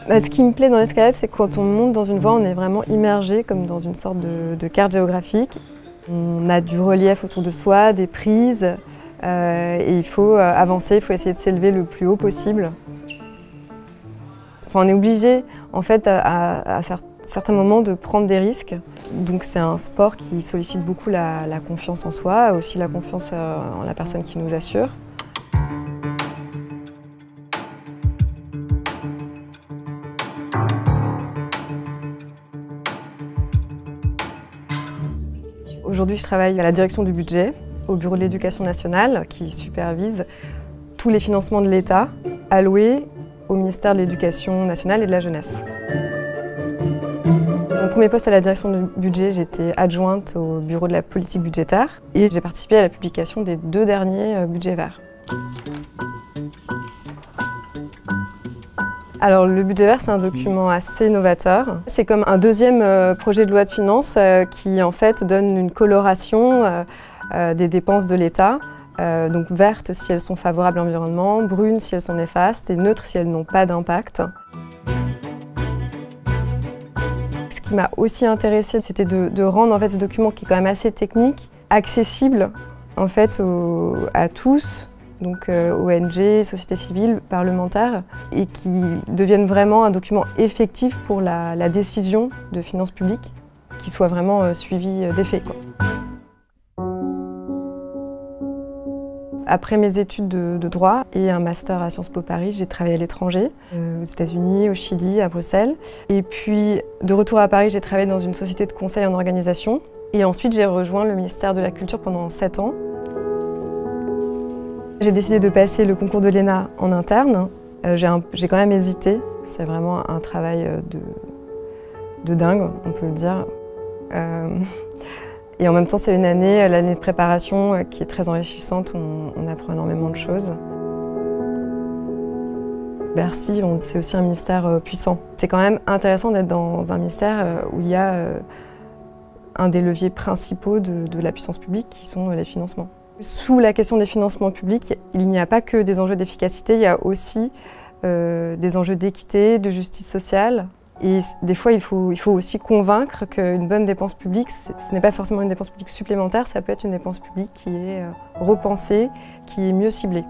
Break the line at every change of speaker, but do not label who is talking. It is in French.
Ce qui me plaît dans l'escalade, c'est que quand on monte dans une voie, on est vraiment immergé comme dans une sorte de carte géographique. On a du relief autour de soi, des prises, et il faut avancer, il faut essayer de s'élever le plus haut possible. Enfin, on est obligé, en fait, à certains moments de prendre des risques. Donc c'est un sport qui sollicite beaucoup la confiance en soi, aussi la confiance en la personne qui nous assure. Aujourd'hui, je travaille à la direction du budget, au bureau de l'éducation nationale, qui supervise tous les financements de l'État alloués au ministère de l'Éducation nationale et de la jeunesse. Mon premier poste à la direction du budget, j'étais adjointe au bureau de la politique budgétaire et j'ai participé à la publication des 2 derniers budgets verts. Alors le budget vert, c'est un document assez novateur. C'est comme un deuxième projet de loi de finances qui en fait donne une coloration des dépenses de l'État. Donc vertes si elles sont favorables à l'environnement, brunes si elles sont néfastes et neutres si elles n'ont pas d'impact. Ce qui m'a aussi intéressée, c'était de rendre en fait, ce document qui est quand même assez technique, accessible en fait, à tous. Donc ONG, société civile, parlementaires, et qui deviennent vraiment un document effectif pour la décision de finances publiques, qui soit vraiment suivi d'effet. Après mes études de droit et un master à Sciences Po Paris, j'ai travaillé à l'étranger, aux États-Unis, au Chili, à Bruxelles. Et puis de retour à Paris, j'ai travaillé dans une société de conseil en organisation. Et ensuite, j'ai rejoint le ministère de la Culture pendant 7 ans. J'ai décidé de passer le concours de l'ENA en interne. J'ai quand même hésité. C'est vraiment un travail de dingue, on peut le dire. Et en même temps, c'est une année, l'année de préparation, qui est très enrichissante. On apprend énormément de choses. Bercy, c'est aussi un ministère puissant. C'est quand même intéressant d'être dans un ministère où il y a un des leviers principaux de la puissance publique, qui sont les financements. Sous la question des financements publics, il n'y a pas que des enjeux d'efficacité, il y a aussi des enjeux d'équité, de justice sociale. Et des fois, il faut aussi convaincre qu'une bonne dépense publique, ce n'est pas forcément une dépense publique supplémentaire, ça peut être une dépense publique qui est repensée, qui est mieux ciblée.